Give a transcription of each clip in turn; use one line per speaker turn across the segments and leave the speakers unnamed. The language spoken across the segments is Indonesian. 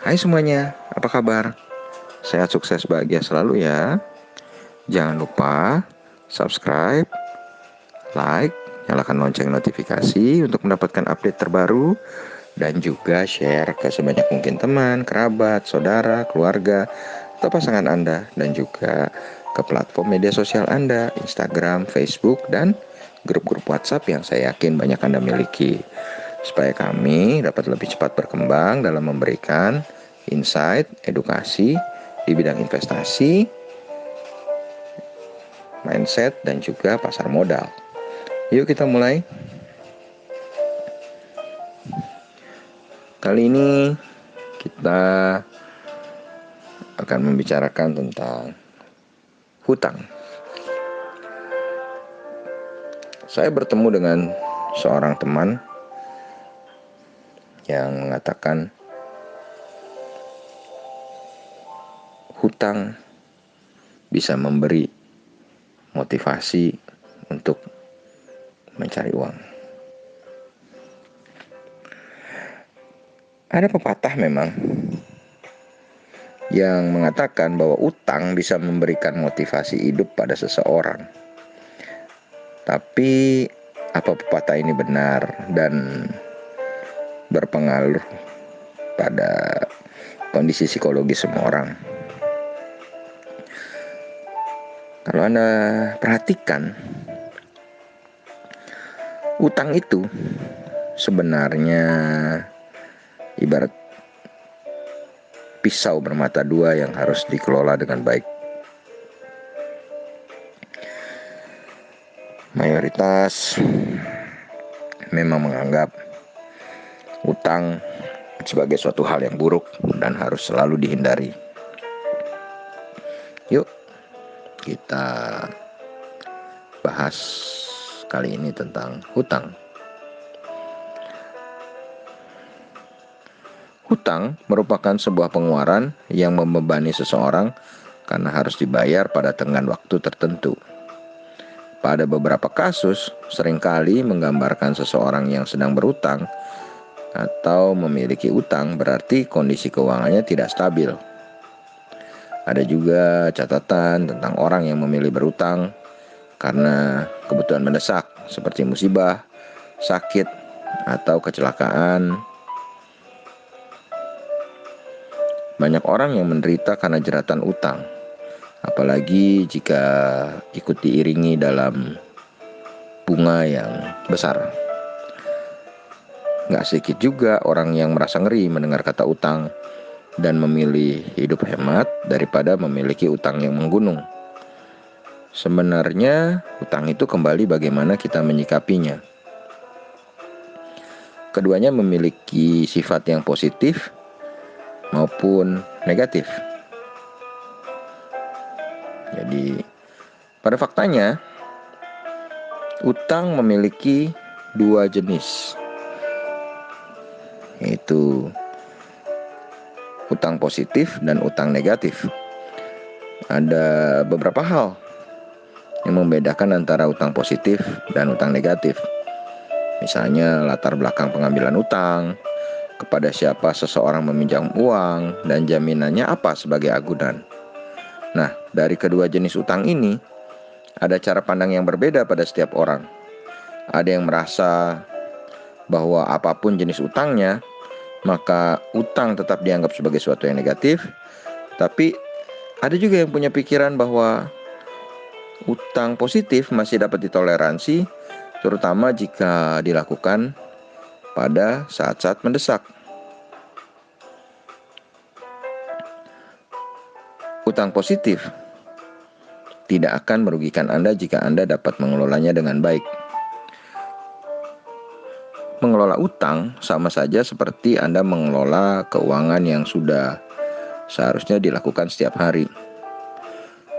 Hai semuanya, apa kabar? Sehat, sukses, bahagia selalu ya. Jangan lupa subscribe, like, nyalakan lonceng notifikasi untuk mendapatkan update terbaru. Dan juga share ke sebanyak mungkin teman, kerabat, saudara, keluarga, atau pasangan Anda. Dan juga ke platform media sosial Anda, Instagram, Facebook, dan grup-grup WhatsApp yang saya yakin banyak Anda miliki. Supaya kami dapat lebih cepat berkembang dalam memberikan insight, edukasi di bidang investasi, mindset, dan juga pasar modal. Yuk kita mulai. Kali ini kita akan membicarakan tentang hutang. Saya bertemu dengan seorang teman yang mengatakan hutang bisa memberi motivasi untuk mencari uang. Ada pepatah memang yang mengatakan bahwa utang bisa memberikan motivasi hidup pada seseorang. Tapi apa pepatah ini benar dan berpengaruh pada kondisi psikologi semua orang? Kalau Anda perhatikan, utang itu sebenarnya ibarat pisau bermata dua yang harus dikelola dengan baik. Mayoritas memang menganggap utang sebagai suatu hal yang buruk dan harus selalu dihindari. Yuk kita bahas kali ini tentang hutang. Hutang merupakan sebuah pengeluaran yang membebani seseorang karena harus dibayar pada tenggang waktu tertentu. Pada beberapa kasus, seringkali menggambarkan seseorang yang sedang berutang atau memiliki utang berarti kondisi keuangannya tidak stabil. Ada juga catatan tentang orang yang memilih berutang karena kebutuhan mendesak seperti musibah, sakit, atau kecelakaan. Banyak orang yang menderita karena jeratan utang, apalagi jika ikut diiringi dalam bunga yang besar. Gak sedikit juga orang yang merasa ngeri mendengar kata utang dan memilih hidup hemat daripada memiliki utang yang menggunung. Sebenarnya utang itu kembali bagaimana kita menyikapinya. Keduanya memiliki sifat yang positif maupun negatif. Jadi pada faktanya utang memiliki dua jenis, yaitu utang positif dan utang negatif. Ada beberapa hal yang membedakan antara utang positif dan utang negatif. Misalnya latar belakang pengambilan utang, kepada siapa seseorang meminjam uang, dan jaminannya apa sebagai agunan. Nah, dari kedua jenis utang ini, ada cara pandang yang berbeda pada setiap orang. Ada yang merasa bahwa apapun jenis utangnya, maka utang tetap dianggap sebagai sesuatu yang negatif. Tapi ada juga yang punya pikiran bahwa utang positif masih dapat ditoleransi, terutama jika dilakukan pada saat-saat mendesak. Utang positif tidak akan merugikan Anda jika Anda dapat mengelolanya dengan baik. Mengelola utang sama saja seperti Anda mengelola keuangan yang sudah seharusnya dilakukan setiap hari.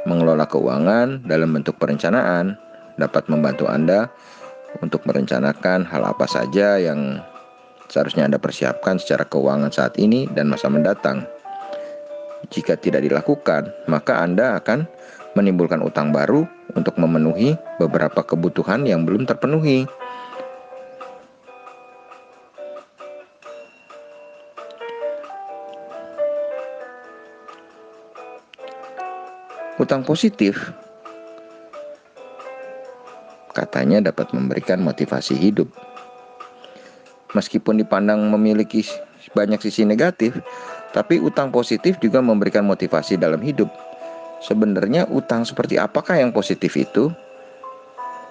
Mengelola keuangan dalam bentuk perencanaan dapat membantu Anda untuk merencanakan hal apa saja yang seharusnya Anda persiapkan secara keuangan saat ini dan masa mendatang. Jika tidak dilakukan, maka Anda akan menimbulkan utang baru untuk memenuhi beberapa kebutuhan yang belum terpenuhi. Utang positif katanya dapat memberikan motivasi hidup. Meskipun dipandang memiliki banyak sisi negatif, tapi utang positif juga memberikan motivasi dalam hidup. Sebenarnya utang seperti apakah yang positif itu?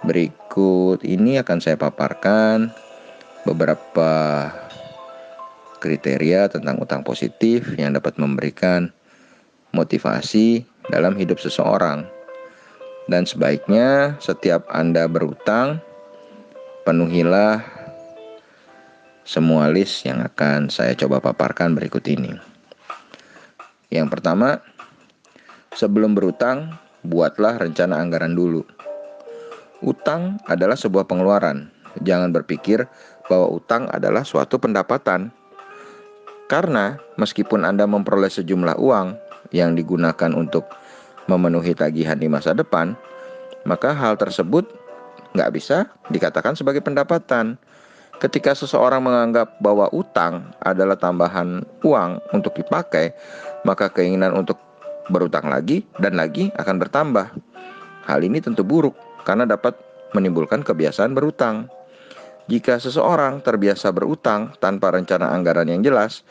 Berikut ini akan saya paparkan beberapa kriteria tentang utang positif yang dapat memberikan motivasi dalam hidup seseorang. Dan sebaiknya setiap Anda berutang, penuhilah semua list yang akan saya coba paparkan berikut ini. Yang pertama, sebelum berutang, buatlah rencana anggaran dulu. Utang adalah sebuah pengeluaran. Jangan berpikir bahwa utang adalah suatu pendapatan. Karena meskipun Anda memperoleh sejumlah uang yang digunakan untuk memenuhi tagihan di masa depan, maka hal tersebut nggak bisa dikatakan sebagai pendapatan. Ketika seseorang menganggap bahwa utang adalah tambahan uang untuk dipakai, maka keinginan untuk berutang lagi dan lagi akan bertambah. Hal ini tentu buruk karena dapat menimbulkan kebiasaan berutang. Jika seseorang terbiasa berutang tanpa rencana anggaran yang jelas,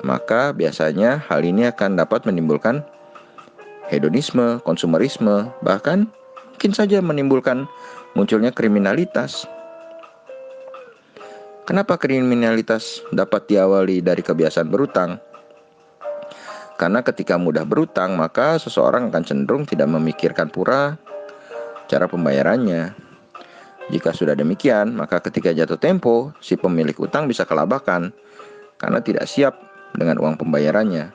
maka biasanya hal ini akan dapat menimbulkan hedonisme, konsumerisme, bahkan mungkin saja menimbulkan munculnya kriminalitas. Kenapa kriminalitas dapat diawali dari kebiasaan berutang? Karena ketika mudah berutang, maka seseorang akan cenderung tidak memikirkan pula cara pembayarannya. Jika sudah demikian, maka ketika jatuh tempo, si pemilik utang bisa kelabakan karena tidak siap dengan uang pembayarannya.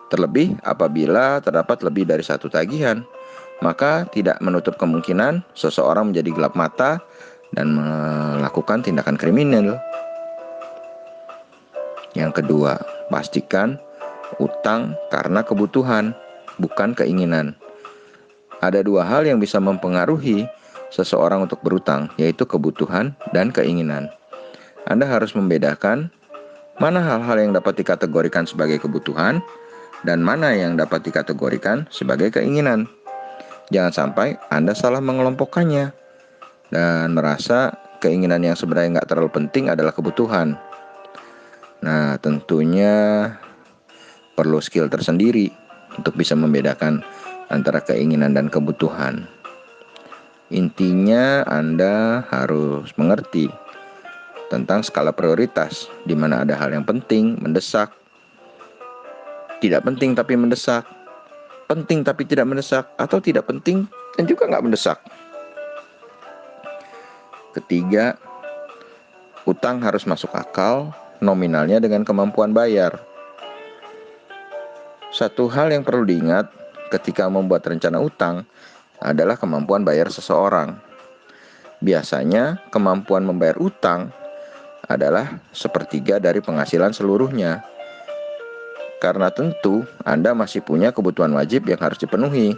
Terlebih apabila terdapat lebih dari satu tagihan, maka tidak menutup kemungkinan seseorang menjadi gelap mata dan melakukan tindakan kriminal. Yang kedua, pastikan utang karena kebutuhan, bukan keinginan. Ada dua hal yang bisa mempengaruhi seseorang untuk berutang, yaitu kebutuhan dan keinginan. Anda harus membedakan mana hal-hal yang dapat dikategorikan sebagai kebutuhan dan mana yang dapat dikategorikan sebagai keinginan. Jangan sampai Anda salah mengelompokkannya dan merasa keinginan yang sebenarnya nggak terlalu penting adalah kebutuhan. Nah, tentunya perlu skill tersendiri untuk bisa membedakan antara keinginan dan kebutuhan. Intinya Anda harus mengerti tentang skala prioritas, di mana ada hal yang penting, mendesak, tidak penting tapi mendesak, penting tapi tidak mendesak, atau tidak penting dan juga nggak mendesak. Ketiga, utang harus masuk akal nominalnya dengan kemampuan bayar. Satu hal yang perlu diingat ketika membuat rencana utang adalah kemampuan bayar seseorang. Biasanya kemampuan membayar utang adalah sepertiga dari penghasilan seluruhnya. Karena tentu Anda masih punya kebutuhan wajib yang harus dipenuhi,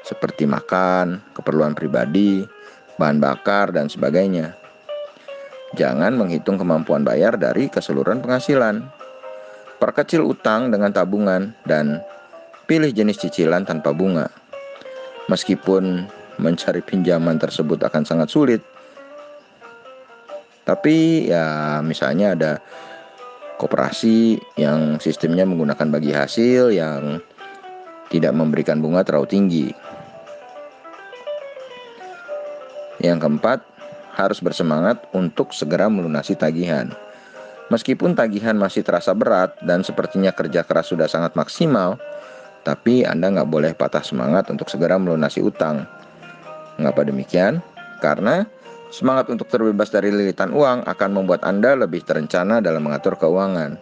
seperti makan, keperluan pribadi, bahan bakar, dan sebagainya. Jangan menghitung kemampuan bayar dari keseluruhan penghasilan. Perkecil utang dengan tabungan dan pilih jenis cicilan tanpa bunga. Meskipun mencari pinjaman tersebut akan sangat sulit, tapi ya misalnya ada koperasi yang sistemnya menggunakan bagi hasil yang tidak memberikan bunga terlalu tinggi. Yang keempat, harus bersemangat untuk segera melunasi tagihan. Meskipun tagihan masih terasa berat dan sepertinya kerja keras sudah sangat maksimal, tapi Anda nggak boleh patah semangat untuk segera melunasi utang. Mengapa demikian? Karena semangat untuk terbebas dari lilitan uang akan membuat Anda lebih terencana dalam mengatur keuangan.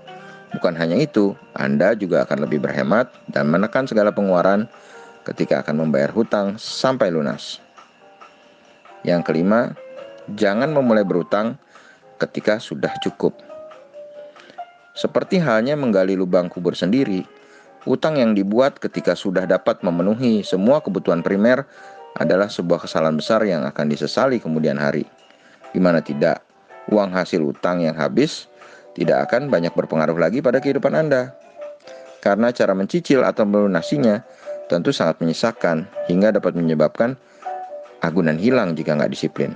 Bukan hanya itu, Anda juga akan lebih berhemat dan menekan segala pengeluaran ketika akan membayar hutang sampai lunas. Yang kelima, jangan memulai berutang ketika sudah cukup. Seperti halnya menggali lubang kubur sendiri, utang yang dibuat ketika sudah dapat memenuhi semua kebutuhan primer adalah sebuah kesalahan besar yang akan disesali kemudian hari. Gimana tidak, uang hasil utang yang habis tidak akan banyak berpengaruh lagi pada kehidupan Anda. Karena cara mencicil atau melunasinya tentu sangat menyesakkan hingga dapat menyebabkan agunan hilang jika nggak disiplin.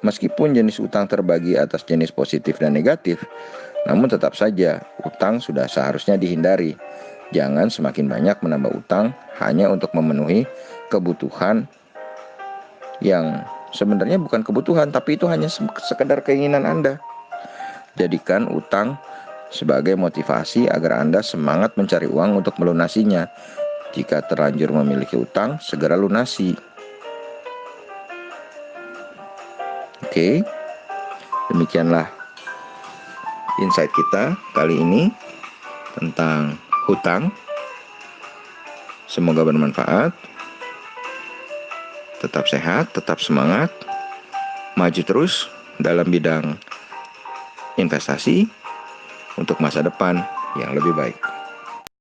Meskipun jenis utang terbagi atas jenis positif dan negatif, namun tetap saja utang sudah seharusnya dihindari. Jangan semakin banyak menambah utang hanya untuk memenuhi kebutuhan yang sebenarnya bukan kebutuhan, tapi itu hanya sekedar keinginan Anda. Jadikan utang sebagai motivasi agar Anda semangat mencari uang untuk melunasinya. Jika terlanjur memiliki utang, segera lunasi. Oke, demikianlah insight kita kali ini tentang hutang. Semoga bermanfaat. Tetap sehat, tetap semangat, maju terus dalam bidang investasi untuk masa depan yang lebih baik.